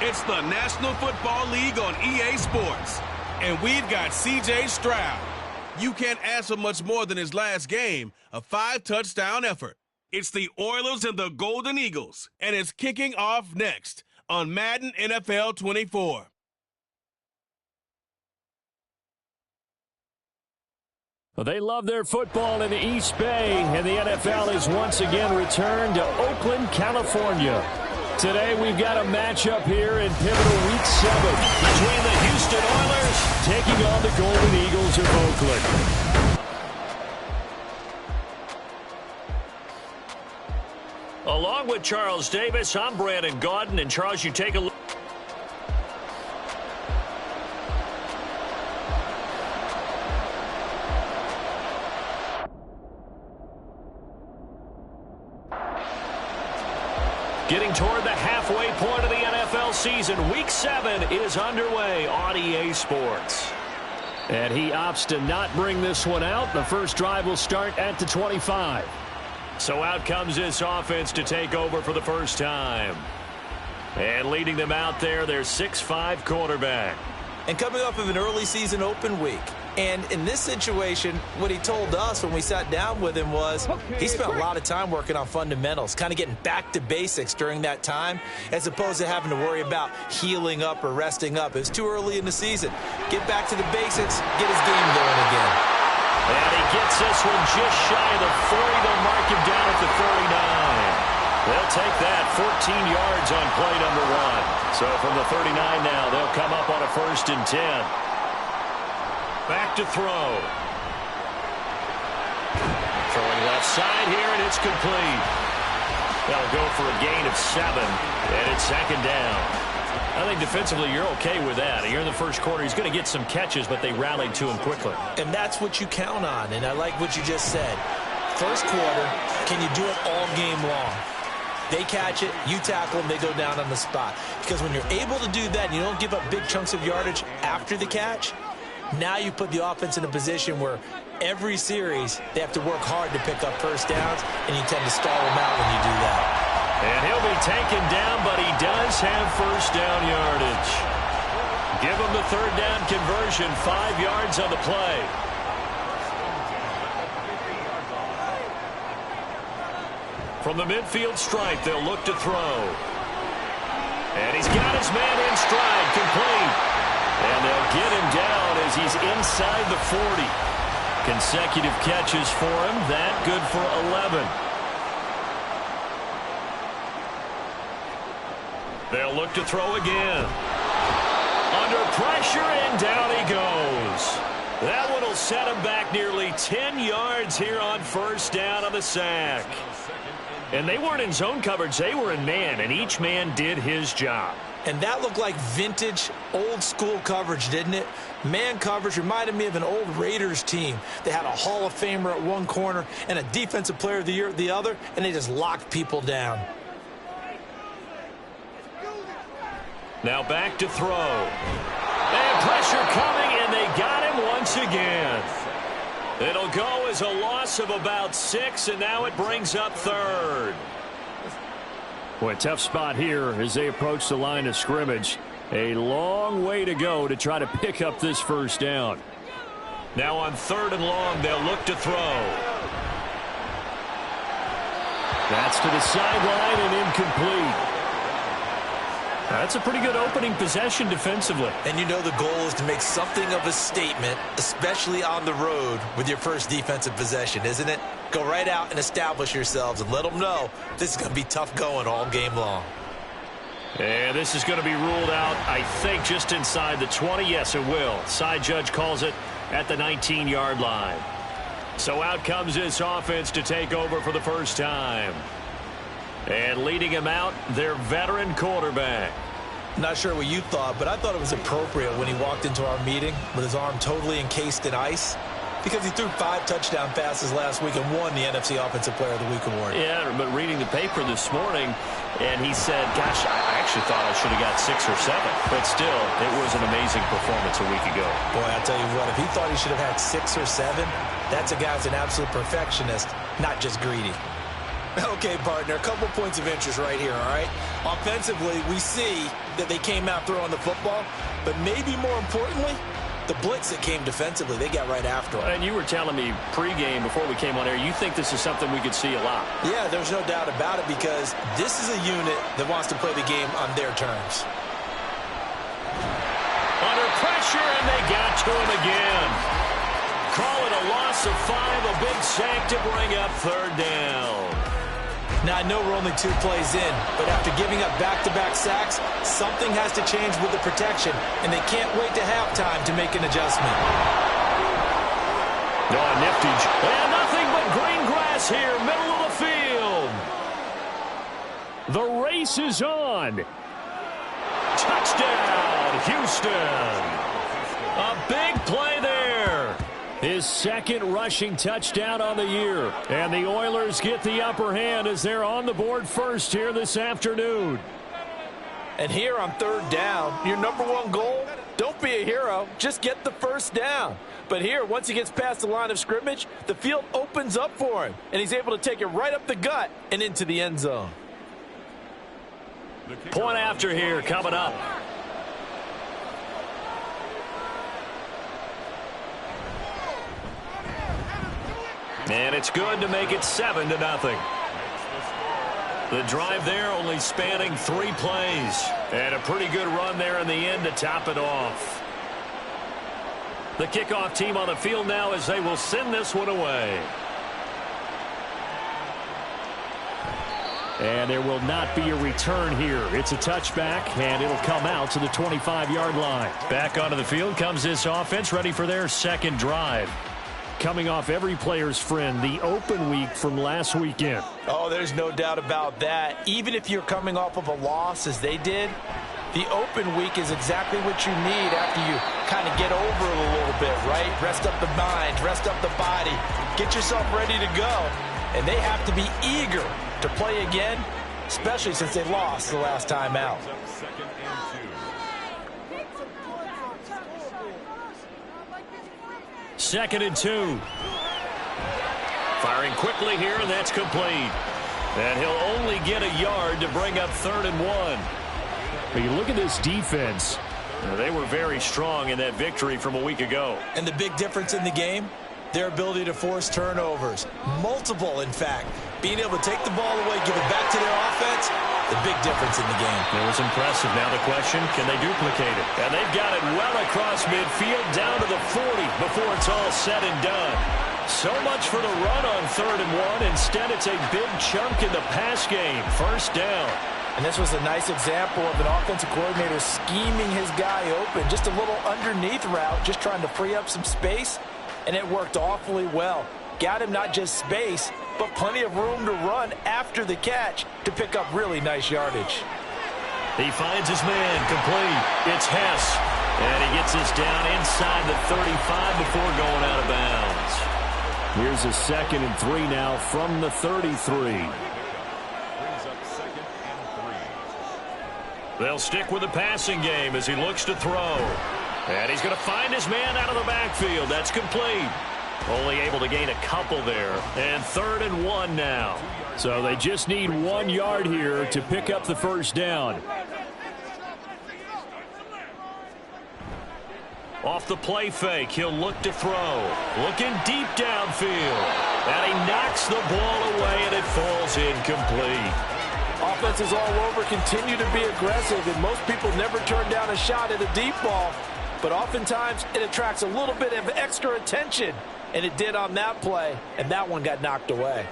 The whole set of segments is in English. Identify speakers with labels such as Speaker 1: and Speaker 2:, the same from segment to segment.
Speaker 1: It's the National Football League on EA Sports. And we've got C.J. Stroud. You can't ask for much more than his last game, a 5-touchdown effort. It's the Oilers and the Golden Eagles, and it's kicking off next on Madden NFL 24.
Speaker 2: Well, they love their football in the East Bay, and the NFL has once again returned to Oakland, California. Today we've got a matchup here in pivotal Week 7 between the Houston Oilers taking on the Golden Eagles of Oakland. Along with Charles Davis, I'm Brandon Gaudin, and Charles, you take a look. Getting toward the halfway point of the NFL season, Week 7 is underway on EA Sports. And he opts to not bring this one out. The first drive will start at the 25. So out comes this offense to take over for the first time. And leading them out there, their 6'5" quarterback.
Speaker 3: And coming off of an early season open week. And in this situation, what he told us when we sat down with him was he spent a lot of time working on fundamentals, kind of getting back to basics during that time, as opposed to having to worry about healing up or resting up. It's too early in the season. Get back to the basics, get his game going again.
Speaker 2: And he gets this one just shy of the 40. They'll mark him down at the 39. They'll take that 14 yards on play number 1. So from the 39 now, they'll come up on a 1st and 10. Back to throw. Throwing left side here, and it's complete. They'll go for a gain of 7, and it's 2nd down. I think defensively you're okay with that. You're in the first quarter. He's going to get some catches, but they rallied to him quickly.
Speaker 3: And that's what you count on, and I like what you just said. First quarter, can you do it all game long? They catch it, you tackle them, they go down on the spot. Because when you're able to do that and you don't give up big chunks of yardage after the catch, now you put the offense in a position where every series they have to work hard to pick up first downs, and you tend to stall them out when you do that.
Speaker 2: And he'll be taken down, but he does have first down yardage. Give him the 3rd down conversion, 5 yards on the play. From the midfield stripe, they'll look to throw. And he's got his man in stride, complete. And they'll get him down as he's inside the 40. Consecutive catches for him. That good for 11. They'll look to throw again. Under pressure, and down he goes. That one will set him back nearly 10 yards here on 1st down on the sack. And they weren't in zone coverage. They were in man, and each man did his job.
Speaker 3: And that looked like vintage, old-school coverage, didn't it? Man coverage reminded me of an old Raiders team. They had a Hall of Famer at one corner and a Defensive Player of the Year at the other, and they just locked people down.
Speaker 2: Now back to throw. And pressure coming, and they got him once again. It'll go as a loss of about 6, and now it brings up 3rd. Boy, tough spot here as they approach the line of scrimmage. A long way to go to try to pick up this 1st down. Now on 3rd and long, they'll look to throw. That's to the sideline and incomplete. That's a pretty good opening possession defensively.
Speaker 3: And you know the goal is to make something of a statement, especially on the road with your first defensive possession, isn't it? Go right out and establish yourselves and let them know this is going to be tough going all game long.
Speaker 2: And this is going to be ruled out, I think, just inside the 20. Yes, it will. Side judge calls it at the 19-yard line. So out comes this offense to take over for the first time. And leading him out, their veteran quarterback.
Speaker 3: Not sure what you thought, but I thought it was appropriate when he walked into our meeting with his arm totally encased in ice, because he threw 5 touchdown passes last week and won the NFC Offensive Player of the Week award.
Speaker 2: Yeah, but reading the paper this morning, and he said, gosh, I actually thought I should have got 6 or 7. But still, it was an amazing performance a week ago.
Speaker 3: Boy, I'll tell you what, if he thought he should have had 6 or 7, that's a guy who's an absolute perfectionist, not just greedy. Okay, partner, a couple points of interest right here, all right? Offensively, we see that they came out throwing the football, but maybe more importantly, the blitz that came defensively, they got right after it.
Speaker 2: And you were telling me pregame before we came on air, you think this is something we could see a lot.
Speaker 3: Yeah, there's no doubt about it because this is a unit that wants to play the game on their terms.
Speaker 2: Under pressure, and they got to him again. Call it a loss of 5, a big sack to bring up 3rd down.
Speaker 3: Now, I know we're only 2 plays in, but after giving up back-to-back sacks, something has to change with the protection, and they can't wait to halftime to make an adjustment.
Speaker 2: Nifty. And nothing but green grass here, middle of the field. The race is on. Touchdown, Houston. A big play there. His 2nd rushing touchdown on the year. And the Oilers get the upper hand as they're on the board first here this afternoon.
Speaker 3: And here on 3rd down, your #1 goal, don't be a hero, just get the 1st down. But here, once he gets past the line of scrimmage, the field opens up for him, and he's able to take it right up the gut and into the end zone.
Speaker 2: Point after here coming up. And it's good to make it 7-0. The drive there only spanning 3 plays. And a pretty good run there in the end to top it off. The kickoff team on the field now as they will send this one away. And there will not be a return here. It's a touchback, and it'll come out to the 25-yard line. Back onto the field comes this offense, ready for their 2nd drive. Coming off every player's friend, the open week from last weekend.
Speaker 3: Oh, there's no doubt about that. Even if you're coming off of a loss as they did, the open week is exactly what you need after you kind of get over it a little bit, right? Rest up the mind, rest up the body, get yourself ready to go. And they have to be eager to play again, especially since they lost the last time out.
Speaker 2: 2nd and 2. Firing quickly here, and that's complete. And he'll only get a yard to bring up 3rd and 1. But you look at this defense, they were very strong in that victory from a week ago.
Speaker 3: And the big difference in the game, their ability to force turnovers. Multiple, in fact. Being able to take the ball away, give it back to their offense, the big difference in the game.
Speaker 2: It was impressive. Now the question, can they duplicate it? And they've got it well across midfield down to the 40 before it's all said and done. So much for the run on 3rd and 1. Instead, it's a big chunk in the pass game. 1st down.
Speaker 3: And this was a nice example of an offensive coordinator scheming his guy open. Just a little underneath route, just trying to free up some space. And it worked awfully well. Got him not just space, but plenty of room to run after the catch to pick up really nice yardage.
Speaker 2: He finds his man complete. It's Hess. And he gets this down inside the 35 before going out of bounds. Here's a 2nd and 3 now from the 33. They'll stick with the passing game as he looks to throw. And he's going to find his man out of the backfield. That's complete. Only able to gain a couple there. And 3rd and 1 now. So they just need 1 yard here to pick up the 1st down. Off the play fake, he'll look to throw. Looking deep downfield. And he knocks the ball away, and it falls incomplete.
Speaker 3: Offenses all over continue to be aggressive, and most people never turn down a shot at a deep ball. But oftentimes, it attracts a little bit of extra attention. And it did on that play, and that one got knocked away.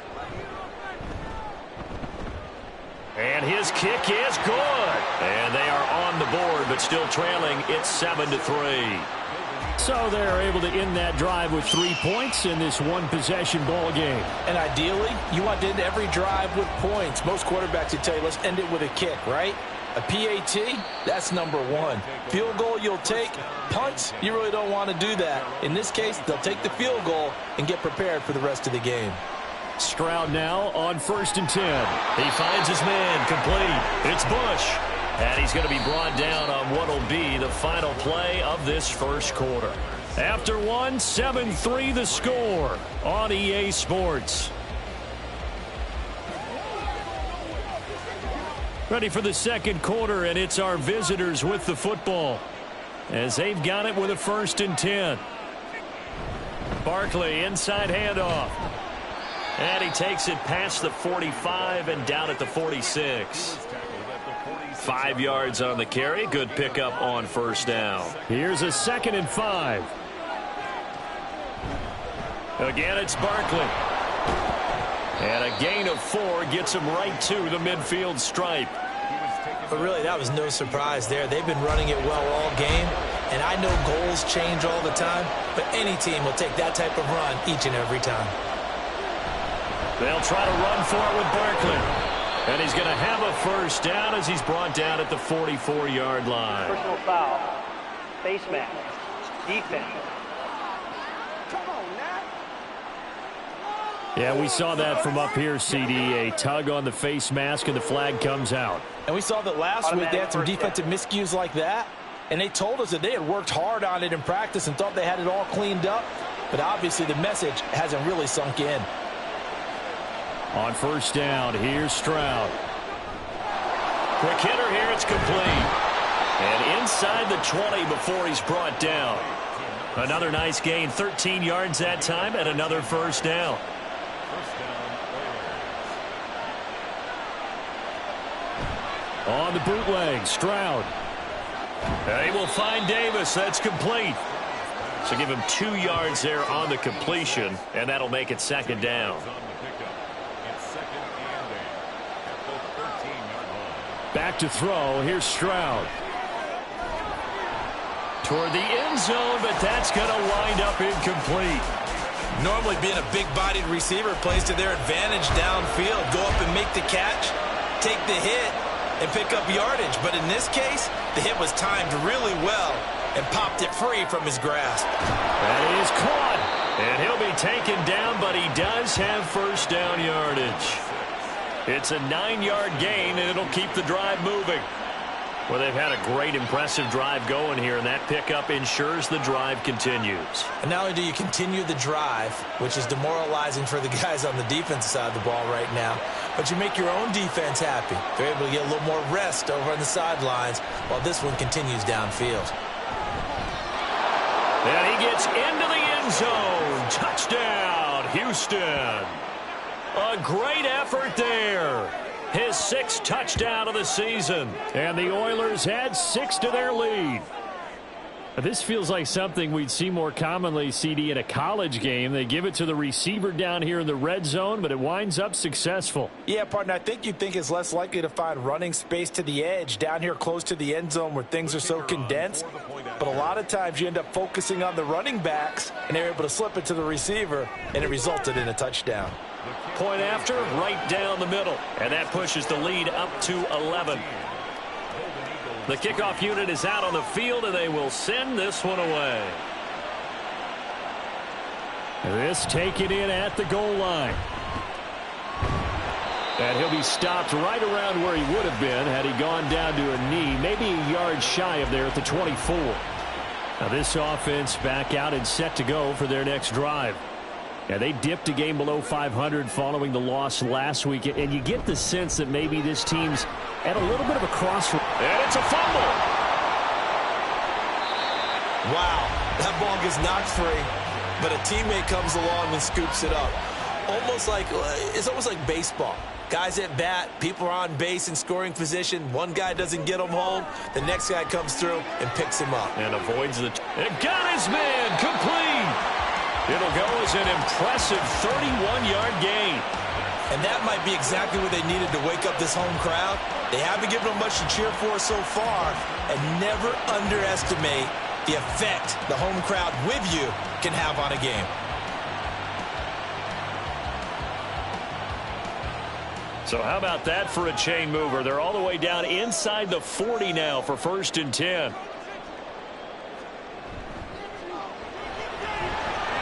Speaker 2: And his kick is good. And they are on the board, but still trailing. It's 7-3. So they're able to end that drive with 3 points in this one-possession ball game.
Speaker 3: And ideally, you want to end every drive with points. Most quarterbacks would tell you, let's end it with a kick, right? A PAT, that's #1. Field goal you'll take. Punts, you really don't want to do that. In this case, they'll take the field goal and get prepared for the rest of the game.
Speaker 2: Stroud now on 1st and 10. He finds his man complete. It's Bush. And he's going to be brought down on what will be the final play of this 1st quarter. After 1, 7-3 the score on EA Sports. Ready for the second quarter, and it's our visitors with the football as they've got it with a 1st and 10. Barkley, inside handoff. And he takes it past the 45 and down at the 46. 5 yards on the carry. Good pickup on 1st down. Here's a 2nd and 5. Again, it's Barkley. And a gain of 4 gets him right to the midfield stripe.
Speaker 3: But really, that was no surprise there. They've been running it well all game. And I know goals change all the time, but any team will take that type of run each and every time.
Speaker 2: They'll try to run for it with Barkley. And he's going to have a 1st down as he's brought down at the 44-yard line.
Speaker 4: Personal foul. Face mask. Defense.
Speaker 2: Yeah, we saw that from up here, CD. A tug on the face mask, and the flag comes out.
Speaker 3: And we saw that last week they had some defensive miscues like that. And they told us that they had worked hard on it in practice and thought they had it all cleaned up. But obviously the message hasn't really sunk in.
Speaker 2: On 1st down, here's Stroud. Quick hitter here, it's complete. And inside the 20 before he's brought down. Another nice gain, 13 yards that time, and another 1st down. On the bootleg, Stroud. They will find Davis. That's complete. So give him 2 yards there on the completion, and that'll make it 2nd down. Back to throw. Here's Stroud. Toward the end zone, but that's going to wind up incomplete.
Speaker 3: Normally being a big-bodied receiver plays to their advantage downfield. Go up and make the catch, take the hit, and pick up yardage. But in this case, the hit was timed really well and popped it free from his grasp.
Speaker 2: That is caught. And he'll be taken down, but he does have 1st down yardage. It's a 9-yard gain, and it'll keep the drive moving. Well, they've had a great, impressive drive going here, and that pickup ensures the drive continues.
Speaker 3: And not only do you continue the drive, which is demoralizing for the guys on the defensive side of the ball right now, but you make your own defense happy. They're able to get a little more rest over on the sidelines while this one continues downfield.
Speaker 2: And he gets into the end zone. Touchdown, Houston. A great effort there. His 6th touchdown of the season. And the Oilers had 6 to their lead. This feels like something we'd see more commonly, CD, in a college game. They give it to the receiver down here in the red zone, but it winds up successful.
Speaker 3: Yeah, partner, I think you'd think it's less likely to find running space to the edge down here close to the end zone where things are so condensed. But a lot of times you end up focusing on the running backs, and they're able to slip it to the receiver, and it resulted in a touchdown.
Speaker 2: Point after, right down the middle. And that pushes the lead up to 11. The kickoff unit is out on the field, and they will send this one away. This taken in at the goal line. And he'll be stopped right around where he would have been had he gone down to a knee, maybe a yard shy of there at the 24. Now this offense back out and set to go for their next drive. Yeah, they dipped a game below 500 following the loss last week, and you get the sense that maybe this team's at a little bit of a crossroads. And it's a fumble.
Speaker 3: Wow, that ball gets knocked free, but a teammate comes along and scoops it up. It's almost like baseball. Guys at bat, people are on base in scoring position. One guy doesn't get him home. The next guy comes through and picks him up.
Speaker 2: And avoids the... And got his man complete. It'll go as an impressive 31-yard gain.
Speaker 3: And that might be exactly what they needed to wake up this home crowd. They haven't given them much to cheer for so far. And never underestimate the effect the home crowd with you can have on a game.
Speaker 2: So how about that for a chain mover? They're all the way down inside the 40 now for 1st and 10.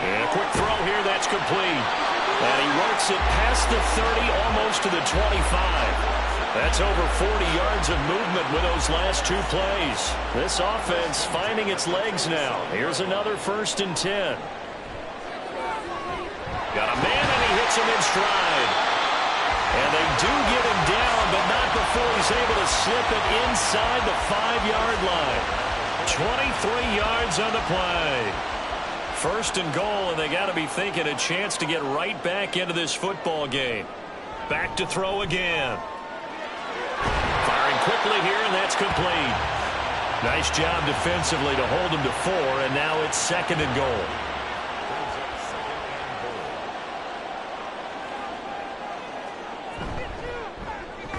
Speaker 2: And a quick throw here, that's complete. And he works it past the 30, almost to the 25. That's over 40 yards of movement with those last 2 plays. This offense finding its legs now. Here's another 1st and 10. Got a man, and he hits him in stride. And they do get him down, but not before he's able to slip it inside the 5-yard line. 23 yards on the play. First and goal, and they got to be thinking a chance to get right back into this football game. Back to throw again. Firing quickly here, and that's complete. Nice job defensively to hold him to 4, and now it's second and goal.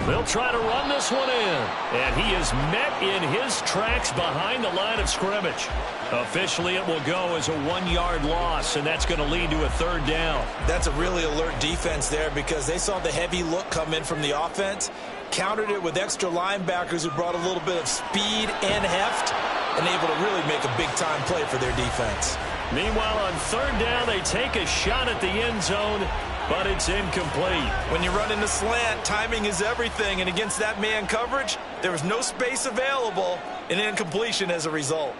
Speaker 2: They'll try to run this one in. And he is met in his tracks behind the line of scrimmage. Officially, it will go as a 1-yard loss, and that's going to lead to a third down.
Speaker 3: That's a really alert defense there because they saw the heavy look come in from the offense, countered it with extra linebackers who brought a little bit of speed and heft, and able to really make a big-time play for their defense.
Speaker 2: Meanwhile, on third down, they take a shot at the end zone, but it's incomplete.
Speaker 3: When you run into slant, timing is everything, and against that man coverage, there was no space available, and incompletion as a result.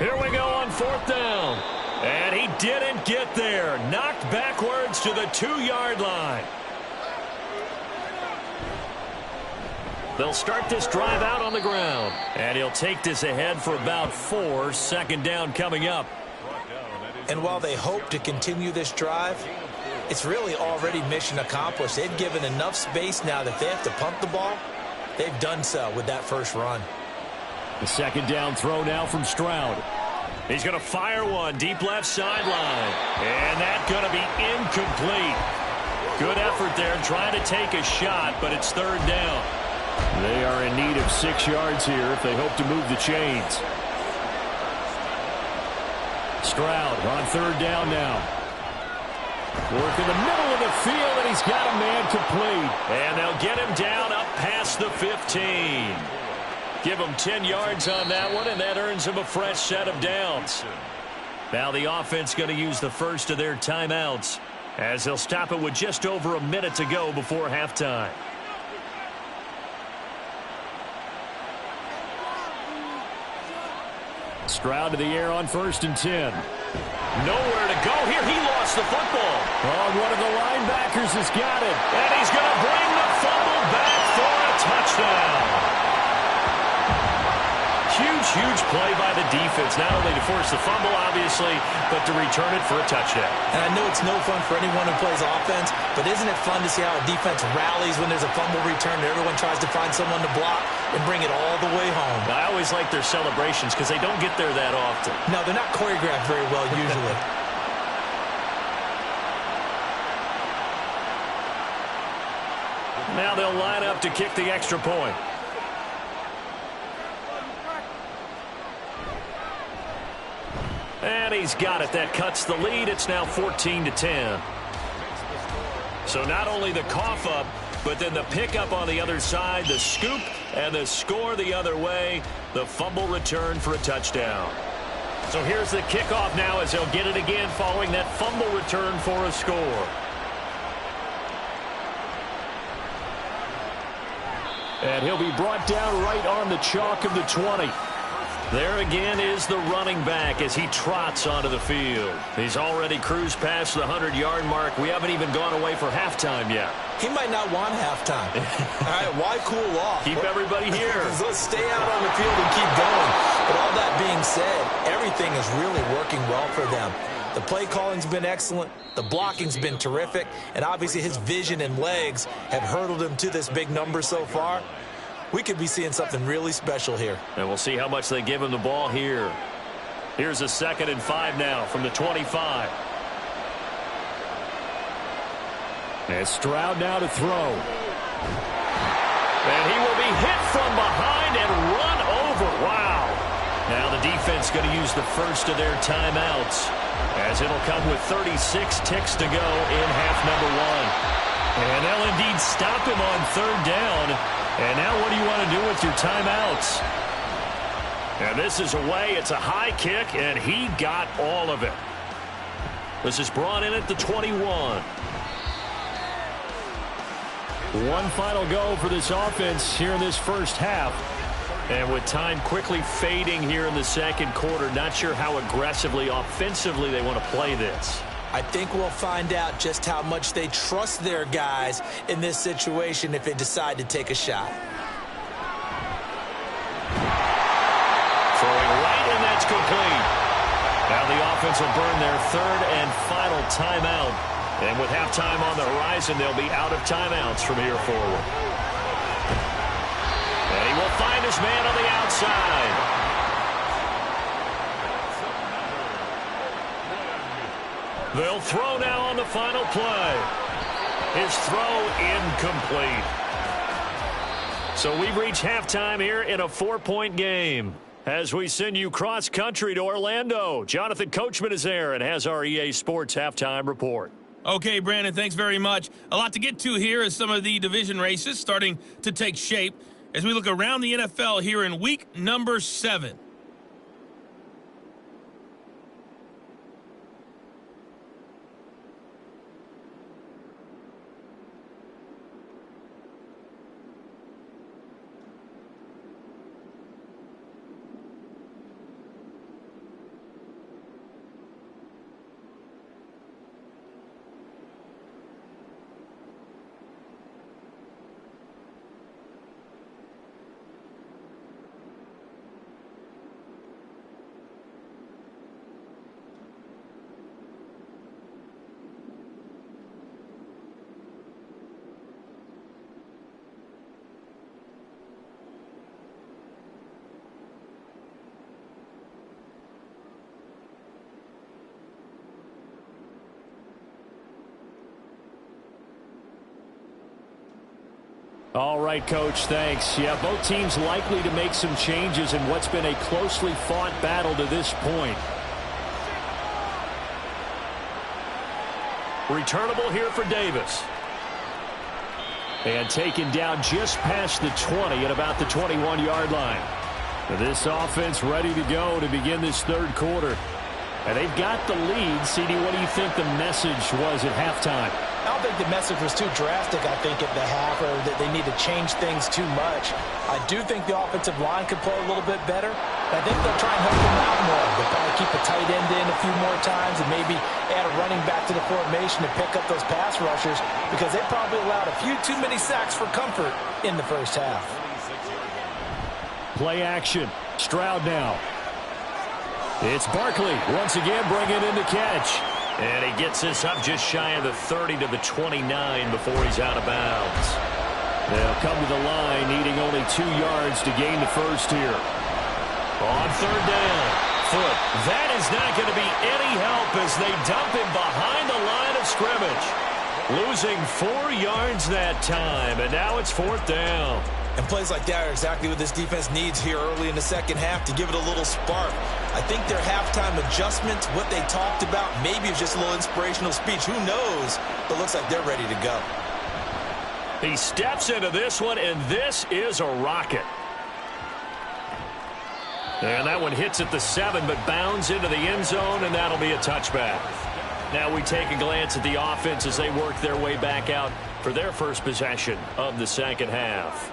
Speaker 2: Here we go on fourth down. And he didn't get there. Knocked backwards to the 2-yard line. They'll start this drive out on the ground. And he'll take this ahead for about 4. Second down coming up.
Speaker 3: And while they hope to continue this drive, it's really already mission accomplished. They've given enough space now that they have to pump the ball. They've done so with that first run.
Speaker 2: The second down throw now from Stroud. He's going to fire one deep left sideline. And that's going to be incomplete. Good effort there trying to take a shot, but it's third down. They are in need of 6 yards here if they hope to move the chains. Stroud on third down now. Work in the middle of the field, and he's got a man complete. And they'll get him down up past the 15. Give him 10 yards on that one, and that earns him a fresh set of downs. Now the offense going to use the first of their timeouts as they'll stop it with just over a minute to go before halftime. Stroud to the air on first and 10. Nowhere to go here. He lost the football. Oh, one of the linebackers has got it. And he's going to bring the fumble back for a touchdown. Huge play by the defense, not only to force the fumble, obviously, but to return it for a touchdown.
Speaker 3: And I know it's no fun for anyone who plays offense, but isn't it fun to see how a defense rallies when there's a fumble return and everyone tries to find someone to block and bring it all the way home?
Speaker 2: I always like their celebrations because they don't get there that often.
Speaker 3: No, they're not choreographed very well usually.
Speaker 2: Now they'll line up to kick the extra point. And he's got it. That cuts the lead. It's now 14-10. So not only the cough up, but then the pickup on the other side, the scoop, and the score the other way. The fumble return for a touchdown. So here's the kickoff now as they'll get it again following that fumble return for a score. And he'll be brought down right on the chalk of the 20. There again is the running back as he trots onto the field. He's already cruised past the 100-yard mark. We haven't even gone away for halftime yet.
Speaker 3: He might not want halftime. All right, why cool off?
Speaker 2: Keep everybody here.
Speaker 3: Let's stay out on the field and keep going. But all that being said, everything is really working well for them. The play calling's been excellent. The blocking's been terrific. And obviously his vision and legs have hurdled him to this big number so far. We could be seeing something really special here.
Speaker 2: And we'll see how much they give him the ball here. Here's a 2nd and 5 now from the 25. And Stroud now to throw. And he will be hit from behind and run over. Wow. Now the defense going to use the first of their timeouts as it'll come with 36 ticks to go in half number 1. And they'll indeed stop him on third down. And now what do you want to do with your timeouts? And this is away. It's a high kick, and he got all of it. This is brought in at the 21. One final go for this offense here in this first half. And with time quickly fading here in the second quarter, not sure how aggressively, offensively they want to play this.
Speaker 3: I think we'll find out just how much they trust their guys in this situation if they decide to take a shot.
Speaker 2: Throwing right, and that's complete. Now the offense will burn their third and final timeout. And with halftime on the horizon, they'll be out of timeouts from here forward. And he will find his man on the outside. They'll throw now on the final play. His throw incomplete. So we've reached halftime here in a 4-point game. As we send you cross-country to Orlando, Jonathan Coachman is there and has our EA Sports halftime report.
Speaker 5: Okay, Brandon, thanks very much. A lot to get to here as some of the division races starting to take shape as we look around the NFL here in week number 7.
Speaker 2: All right, Coach, thanks. Yeah, both teams likely to make some changes in what's been a closely fought battle to this point. Returnable here for Davis. And taken down just past the 20 at about the 21-yard line. This offense ready to go to begin this third quarter. And they've got the lead. CD, what do you think the message was at halftime?
Speaker 3: I don't think the message was too drastic, I think, at the half, or that they need to change things too much. I do think the offensive line could play a little bit better. I think they'll try and help them out more. They'll probably keep a tight end in a few more times and maybe add a running back to the formation to pick up those pass rushers because they probably allowed a few too many sacks for comfort in the first half.
Speaker 2: Play action. Stroud now. It's Barkley once again bringing in the catch. And he gets this up just shy of the 30 to the 29 before he's out of bounds. They'll come to the line needing only 2 yards to gain the first here. On third down, Foot. That is not going to be any help as they dump him behind the line of scrimmage. Losing 4 yards that time, and now it's fourth down.
Speaker 3: And plays like that are exactly what this defense needs here early in the second half to give it a little spark. I think their halftime adjustments, what they talked about, maybe it's just a little inspirational speech. Who knows? But looks like they're ready to go.
Speaker 2: He steps into this one, and this is a rocket. And that one hits at the 7, but bounds into the end zone, and that'll be a touchback. Now we take a glance at the offense as they work their way back out for their first possession of the second half.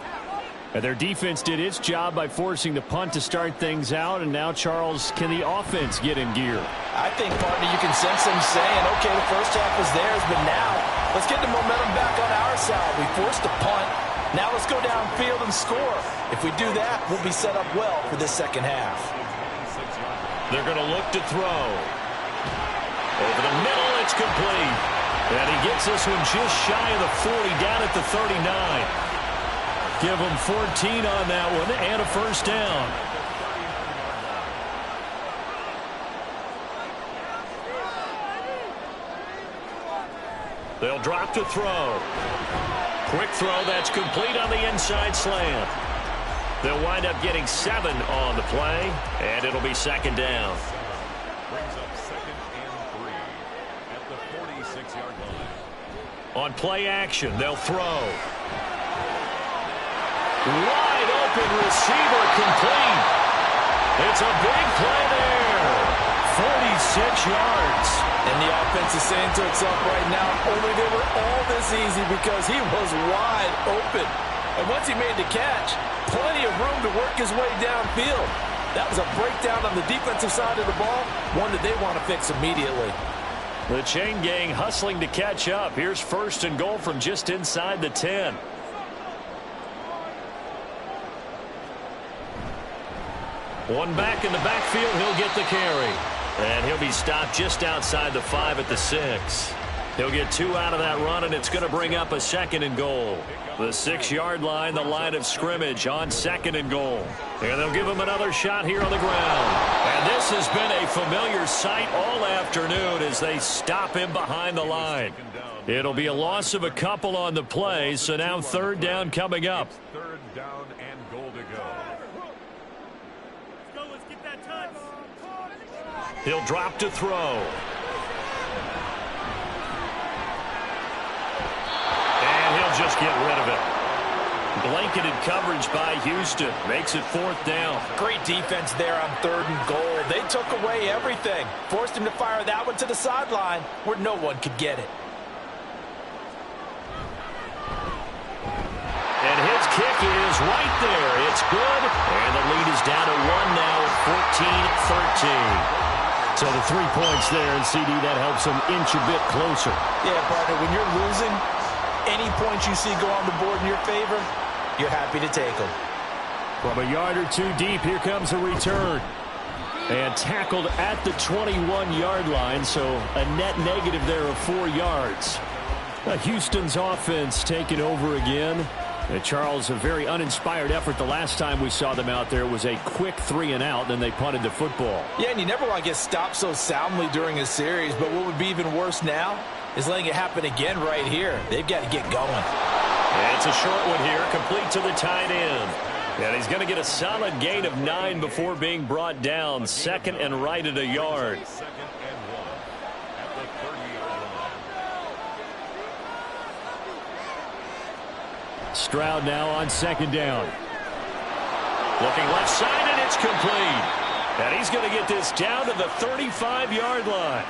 Speaker 2: And their defense did its job by forcing the punt to start things out. And now, Charles, can the offense get in gear?
Speaker 3: I think, partner, you can sense them saying, okay, the first half was theirs, but now let's get the momentum back on our side. We forced a punt. Now let's go downfield and score. If we do that, we'll be set up well for this second half.
Speaker 2: They're going to look to throw. Over the middle, it's complete. And he gets this one just shy of the 40, down at the 39. Give them 14 on that one and a first down. They'll drop to throw. Quick throw that's complete on the inside slant. They'll wind up getting 7 on the play, and it'll be second down.
Speaker 6: Brings up 2nd and 3 at the 46-yard line.
Speaker 2: On play action, they'll throw. Wide open receiver complete. It's a big play there. 46 yards.
Speaker 3: And the offense is saying to itself right now, only they were all this easy because he was wide open. And once he made the catch, plenty of room to work his way downfield. That was a breakdown on the defensive side of the ball, one that they want to fix immediately.
Speaker 2: The chain gang hustling to catch up. Here's 1st and goal from just inside the 10. One back in the backfield. He'll get the carry. And he'll be stopped just outside the 5 at the 6. He'll get 2 out of that run, and it's going to bring up a 2nd and goal. The 6-yard line, the line of scrimmage on 2nd and goal. And they'll give him another shot here on the ground. And this has been a familiar sight all afternoon as they stop him behind the line. It'll be a loss of a couple on the play, so now 3rd down coming up.
Speaker 6: 3rd down and goal to go.
Speaker 5: Let's get that touch.
Speaker 2: He'll drop to throw. And he'll just get rid of it. Blanketed coverage by Houston. Makes it 4th down.
Speaker 3: Great defense there on 3rd and goal. They took away everything. Forced him to fire that one to the sideline where no one could get it.
Speaker 2: And his kick is right there. It's good. And the lead is down to 1 now at 14-13. So the 3 points there, and CD, that helps them inch a bit closer.
Speaker 3: Yeah, partner, when you're losing, any points you see go on the board in your favor, you're happy to take them.
Speaker 2: From a yard or 2 deep, here comes a return. And tackled at the 21-yard line, so a net negative there of 4 yards. Houston's offense taking over again. And Charles, a very uninspired effort. The last time we saw them out there was a quick 3-and-out, then they punted the football.
Speaker 3: Yeah, and you never want to get stopped so soundly during a series, but what would be even worse now is letting it happen again right here. They've got to get going.
Speaker 2: And it's a short one here, complete to the tight end. And he's going to get a solid gain of 9 before being brought down. 2nd and right at a yard.
Speaker 6: 2nd and 1 at the 30-yard line.
Speaker 2: Stroud now on 2nd down. Looking left side, and it's complete. And he's going to get this down to the 35-yard line.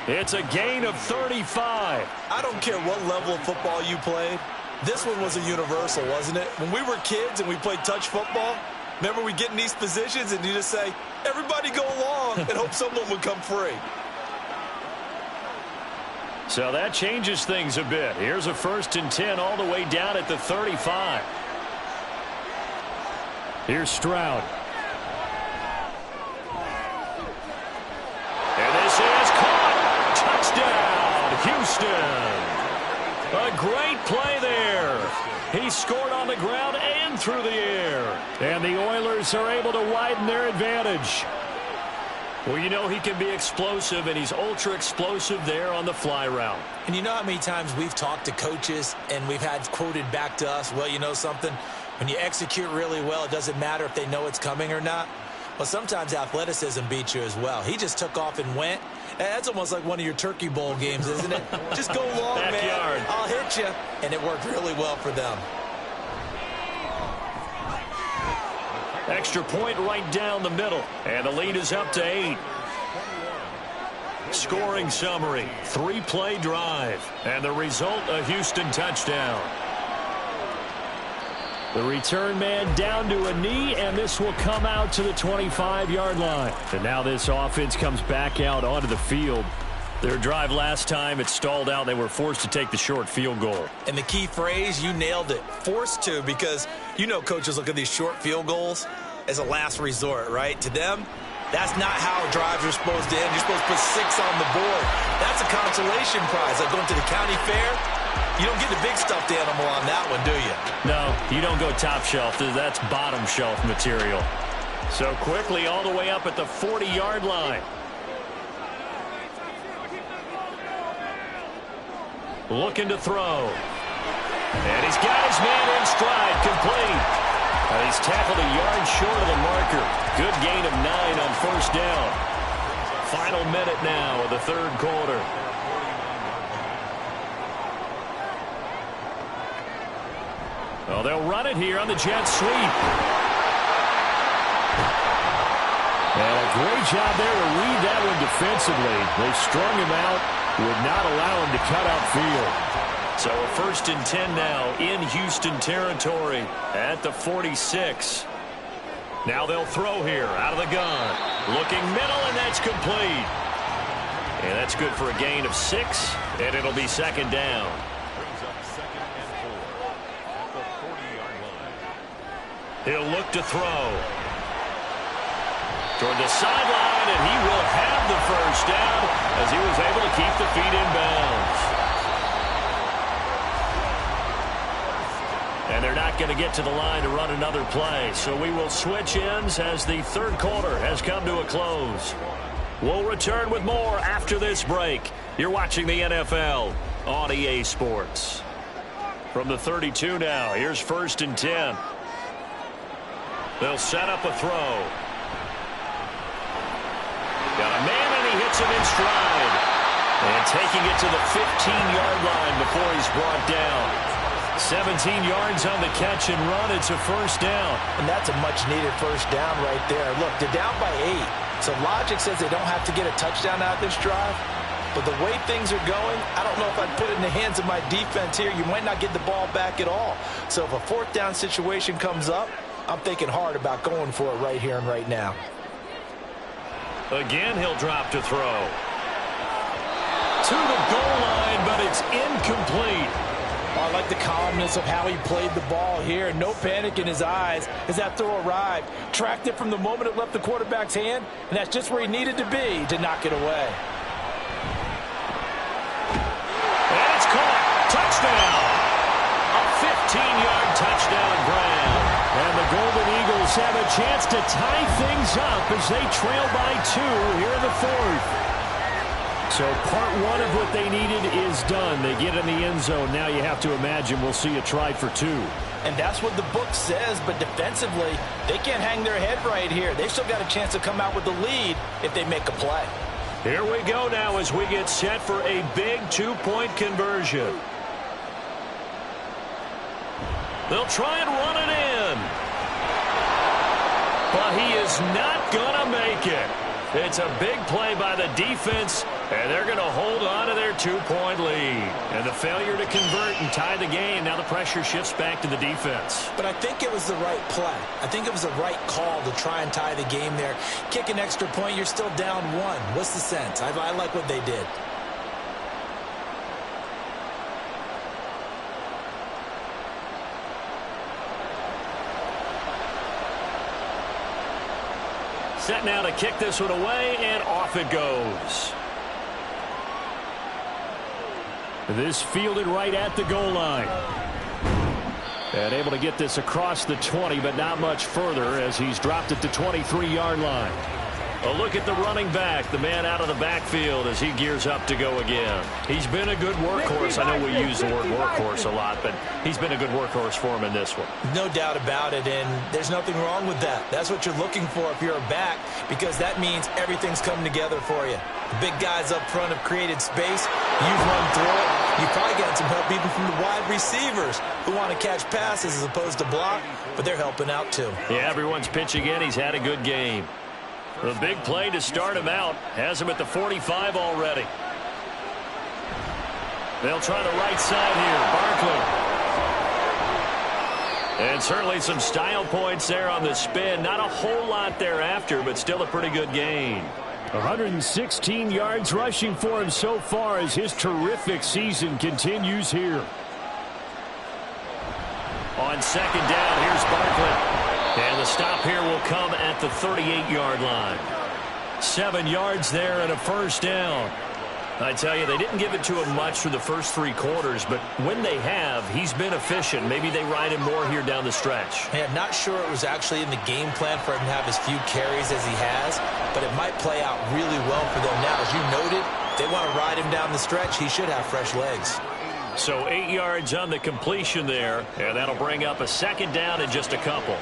Speaker 2: It's a gain of 35.
Speaker 3: I don't care what level of football you played. This one was a universal, wasn't it? When we were kids and we played touch football, remember we get in these positions and you just say, everybody go along and hope someone would come free.
Speaker 2: So that changes things a bit. Here's a 1st and 10 all the way down at the 35. Here's Stroud. And this is caught. Touchdown, Houston. A great play there. He scored on the ground and through the air. And the Oilers are able to widen their advantage. Well, you know he can be explosive, and he's ultra explosive there on the fly route.
Speaker 3: And you know how many times we've talked to coaches and we've had quoted back to us, well, you know something? When you execute really well, it doesn't matter if they know it's coming or not. Well, sometimes athleticism beats you as well. He just took off and went. That's almost like one of your Turkey Bowl games, isn't it? Just go long,
Speaker 2: Backyard.
Speaker 3: man. I'll hit you. And it worked really well for them.
Speaker 2: Extra point right down the middle. And the lead is up to 8. Scoring summary. 3-play drive. And the result, a Houston touchdown. The return man down to a knee, and this will come out to the 25-yard line. And now this offense comes back out onto the field. Their drive last time, it stalled out. They were forced to take the short field goal.
Speaker 3: And the key phrase, you nailed it. Forced to, because you know coaches look at these short field goals as a last resort, right? To them, that's not how drives are supposed to end. You're supposed to put 6 on the board. That's a consolation prize. Like going to the county fair, you don't get the big stuffed animal on that one, do you?
Speaker 2: No, you don't go top shelf. That's bottom shelf material. So quickly all the way up at the 40-yard line. Looking to throw. And he's got his man in stride, complete. And he's tackled a yard short of the marker. Good gain of 9 on 1st down. Final minute now of the 3rd quarter. Well, they'll run it here on the jet sweep. And a great job there to read that one defensively. They strung him out, would not allow him to cut upfield. So a 1st and 10 now in Houston territory at the 46. Now they'll throw here out of the gun. Looking middle, and that's complete. And that's good for a gain of 6, and it'll be second down.
Speaker 6: Brings up 2nd and 4 at the 40-yard line.
Speaker 2: He'll look to throw. Toward the sideline, and he will have the first down as he was able to keep the feet in bounds. And they're not going to get to the line to run another play, so we will switch ends as the third quarter has come to a close. We'll return with more after this break. You're watching the NFL on EA Sports. From the 32 now, here's 1st and 10. They'll set up a throw. Got a man, and he hits him in stride. And taking it to the 15-yard line before he's brought down. 17 yards on the catch and run. It's a first down.
Speaker 3: And that's a much-needed first down right there. Look, they're down by 8. So logic says they don't have to get a touchdown out of this drive. But the way things are going, I don't know if I'd put it in the hands of my defense here. You might not get the ball back at all. So if a 4th down situation comes up, I'm thinking hard about going for it right here and right now.
Speaker 2: Again, he'll drop to throw. To the goal line, but it's incomplete.
Speaker 3: I like the calmness of how he played the ball here. No panic in his eyes as that throw arrived. Tracked it from the moment it left the quarterback's hand, and that's just where he needed to be to knock it away.
Speaker 2: And it's caught. Touchdown. A 15-yard touchdown grab. And the Golden Eagles have a chance to tie things up as they trail by 2 here in the 4th. So part 1 of what they needed is done. They get in the end zone. Now you have to imagine we'll see a try for 2.
Speaker 3: And that's what the book says, but defensively, they can't hang their head right here. They've still got a chance to come out with the lead if they make a play.
Speaker 2: Here we go now as we get set for a big 2-point conversion. They'll try and run it in. But he is not going to make it. It's a big play by the defense, and they're going to hold on to their 2-point lead. And the failure to convert and tie the game, now the pressure shifts back to the defense.
Speaker 3: But I think it was the right play. I think it was the right call to try and tie the game there. Kick an extra point, you're still down 1. What's the sense? I like what they did.
Speaker 2: Set now to kick this one away, and off it goes. This fielded right at the goal line. And able to get this across the 20, but not much further as he's dropped it to 23-yard line. A look at the running back, the man out of the backfield as he gears up to go again. He's been a good workhorse. I know we use the word workhorse a lot, but he's been a good workhorse for him in this one.
Speaker 3: No doubt about it, and there's nothing wrong with that. That's what you're looking for if you're a back, because that means everything's coming together for you. The big guys up front have created space. You've run through it. You've probably gotten some help even from the wide receivers who want to catch passes as opposed to block, but they're helping out too.
Speaker 2: Yeah, everyone's pitching in. He's had a good game. The big play to start him out has him at the 45 already. They'll try the right side here. Barkley. And certainly some style points there on the spin. Not a whole lot thereafter, but still a pretty good gain. 116 yards rushing for him so far as his terrific season continues here. On second down, here's Barkley. And the stop here will come at the 38-yard line. 7 yards there and a first down. I tell you, they didn't give it to him much for the first 3 quarters, but when they have, he's been efficient. Maybe they ride him more here down the stretch.
Speaker 3: Hey, I'm not sure it was actually in the game plan for him to have as few carries as he has, but it might play out really well for them now. As you noted, if they want to ride him down the stretch, he should have fresh legs.
Speaker 2: So 8 yards on the completion there, and that'll bring up a second down in just a couple.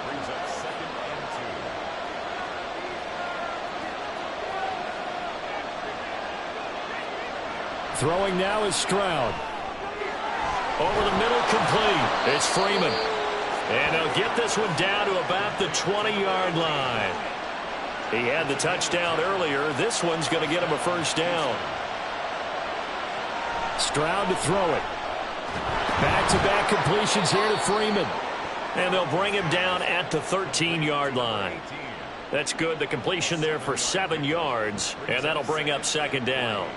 Speaker 6: Brings up 2nd and 2.
Speaker 2: Throwing now is Stroud. Over the middle, complete. It's Freeman. And he'll get this one down to about the 20-yard line. He had the touchdown earlier. This one's going to get him a first down. Stroud to throw it. Back-to-back completions here to Freeman. And they'll bring him down at the 13-yard line. That's good. The completion there for 7 yards, and that'll bring up second down.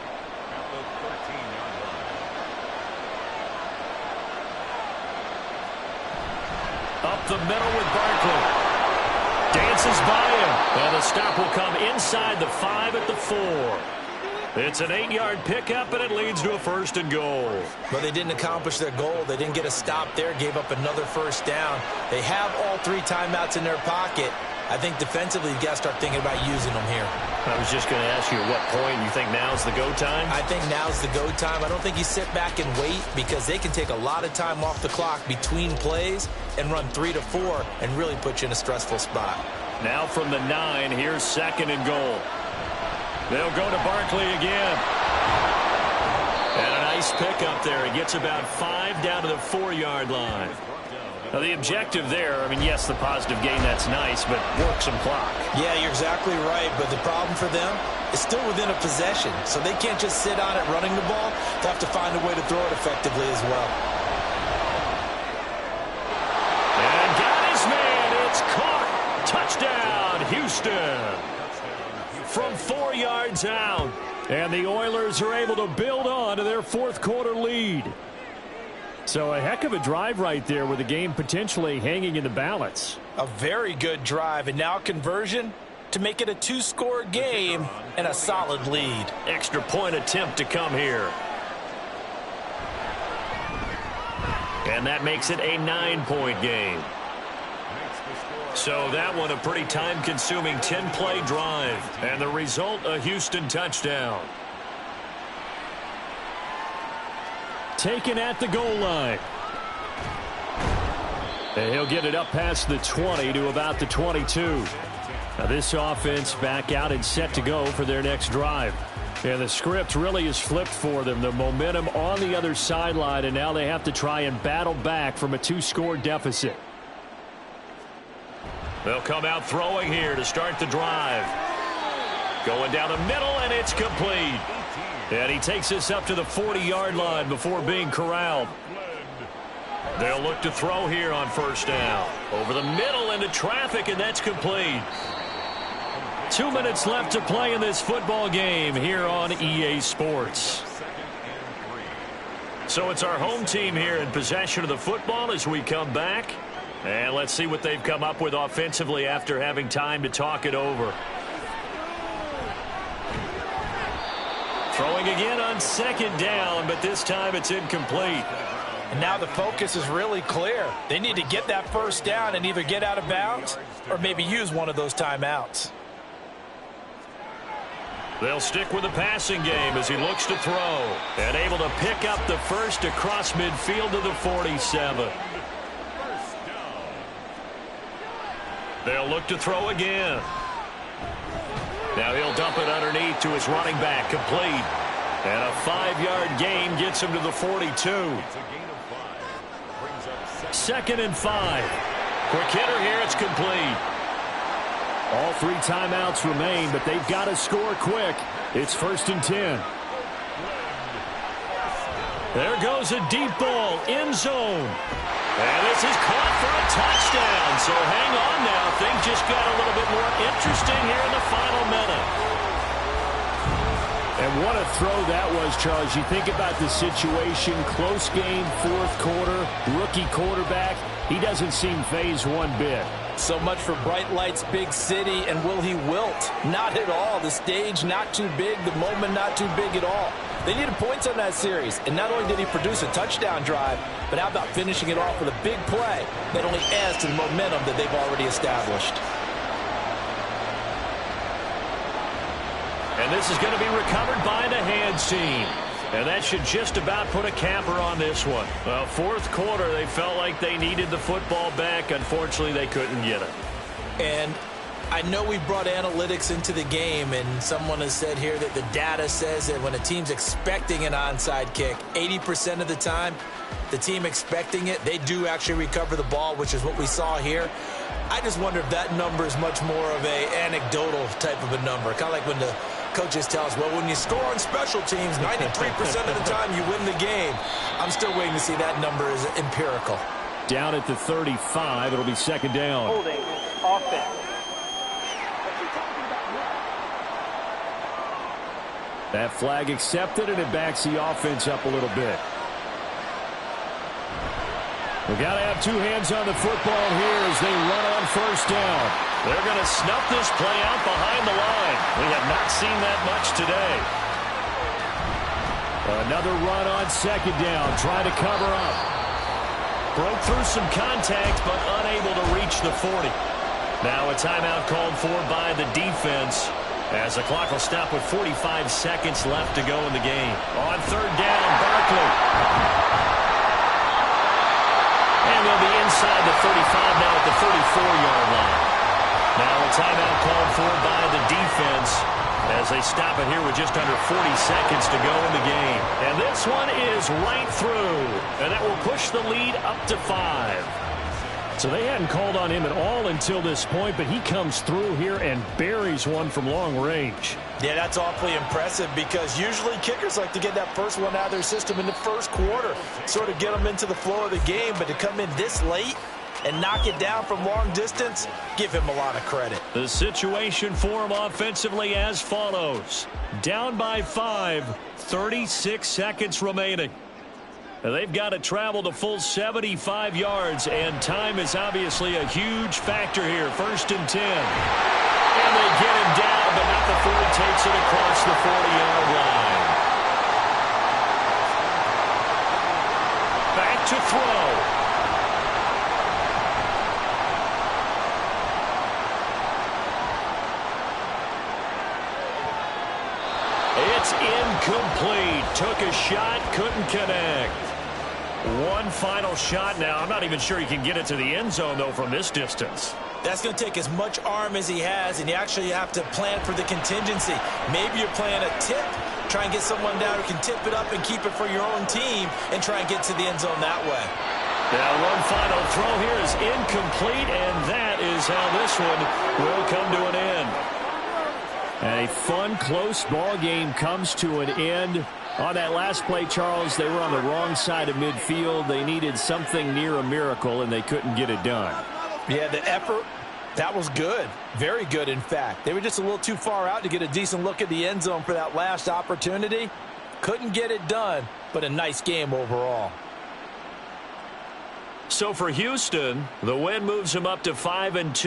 Speaker 2: Up the middle with Barkley. Dances by him. And the stop will come inside the 5 at the 4. It's an 8-yard pickup, and it leads to a 1st and goal.
Speaker 3: But they didn't accomplish their goal. They didn't get a stop there, gave up another 1st down. They have all 3 timeouts in their pocket. I think defensively, you've got to start thinking about using them here.
Speaker 2: I was just going to ask you at what point you think now's the go time?
Speaker 3: I think now's the go time. I don't think you sit back and wait because they can take a lot of time off the clock between plays and run 3 to 4 and really put you in a stressful spot.
Speaker 2: Now from the 9, here's 2nd and goal. They'll go to Barkley again. And a nice pickup there. He gets about 5 down to the 4-yard line. Now, the objective there, I mean, yes, the positive gain, that's nice, but work some clock.
Speaker 3: Yeah, you're exactly right, but the problem for them is still within a possession, so they can't just sit on it running the ball. They have to find a way to throw it effectively as well.
Speaker 2: And got his man. It's caught. Touchdown, Houston. From 4 yards out, and the Oilers are able to build on to their 4th quarter lead. So a heck of a drive right there with the game potentially hanging in the balance.
Speaker 3: A very good drive, and now conversion to make it a 2-score game and a solid lead.
Speaker 2: Extra point attempt to come here. And that makes it a 9-point game. So that one a pretty time-consuming 10-play drive. And the result, a Houston touchdown. Taken at the goal line. And he'll get it up past the 20 to about the 22. Now this offense back out and set to go for their next drive. And the script really is flipped for them. The momentum on the other sideline, and now they have to try and battle back from a 2-score deficit. They'll come out throwing here to start the drive. Going down the middle, and it's complete. And he takes this up to the 40-yard line before being corralled. They'll look to throw here on 1st down. Over the middle into traffic, and that's complete. 2 minutes left to play in this football game here on EA Sports. So it's our home team here in possession of the football as we come back. And let's see what they've come up with offensively after having time to talk it over. Throwing again on 2nd down, but this time it's incomplete.
Speaker 3: And now the focus is really clear. They need to get that 1st down and either get out of bounds or maybe use one of those timeouts.
Speaker 2: They'll stick with the passing game as he looks to throw. And able to pick up the 1st across midfield to the 47. They'll look to throw again. Now he'll dump it underneath to his running back, complete. And a 5-yard gain gets him to the 42. 2nd and 5. Quick hitter here, it's complete. All 3 timeouts remain, but they've got to score quick. It's 1st and 10. There goes a deep ball, end zone. And this is caught for a touchdown. So hang on now. Things just got a little bit more interesting here in the final minute. And what a throw that was, Charles. You think about the situation, close game, 4th quarter, rookie quarterback. He doesn't seem fazed one bit.
Speaker 3: So much for bright lights, big city, and will he wilt? Not at all. The stage not too big, the moment not too big at all. They needed points on that series, and not only did he produce a touchdown drive, but how about finishing it off with a big play that only adds to the momentum that they've already established.
Speaker 2: And this is going to be recovered by the hands team. And that should just about put a capper on this one. Well, 4th quarter, they felt like they needed the football back. Unfortunately, they couldn't get it.
Speaker 3: And I know we brought analytics into the game, and someone has said here that the data says that when a team's expecting an onside kick, 80% of the time, the team expecting it, they do actually recover the ball, which is what we saw here. I just wonder if that number is much more of a anecdotal type of a number. Kind of like when the coaches tell us, well, when you score on special teams, 93% of the time you win the game. I'm still waiting to see that number is empirical.
Speaker 2: Down at the 35, it'll be 2nd down.
Speaker 4: Holding offense.
Speaker 2: That flag accepted, and it backs the offense up a little bit. We got to have two hands on the football here as they run on first down. They're going to snuff this play out behind the line. We have not seen that much today. Another run on second down, trying to cover up. Broke through some contact, but unable to reach the 40. Now a timeout called for by the defense, as the clock will stop with 45 seconds left to go in the game. On third down, Barkley. And they'll be inside the 35 now at the 34-yard line. Now a timeout called for by the defense as they stop it here with just under 40 seconds to go in the game. And this one is right through, and that will push the lead up to 5.
Speaker 7: So they hadn't called on him at all until this point, but he comes through here and buries one from long range.
Speaker 3: Yeah, that's awfully impressive because usually kickers like to get that first one out of their system in the first quarter, sort of get them into the flow of the game, but to come in this late and knock it down from long distance, give him a lot of credit.
Speaker 2: The situation for him offensively as follows. Down by 5, 36 seconds remaining. They've got to travel the full 75 yards, and time is obviously a huge factor here. First and 10. And they get him down, but not before he takes it across the 40-yard line. Back to throw. It's incomplete. Took a shot, couldn't connect. One final shot now. I'm not even sure he can get it to the end zone, though, from this distance.
Speaker 3: That's going to take as much arm as he has, and you actually have to plan for the contingency. Maybe you're playing a tip, try and get someone down who can tip it up and keep it for your own team and try and get to the end zone that way.
Speaker 2: Now one final throw here is incomplete, and that is how this one will come to an end.
Speaker 7: And a fun, close ball game comes to an end. On that last play, Charles, they were on the wrong side of midfield. They needed something near a miracle, and they couldn't get it done.
Speaker 3: Yeah, the effort, that was good. Very good, in fact. They were just a little too far out to get a decent look at the end zone for that last opportunity. Couldn't get it done, but a nice game overall.
Speaker 2: So for Houston, the win moves them up to 5-2.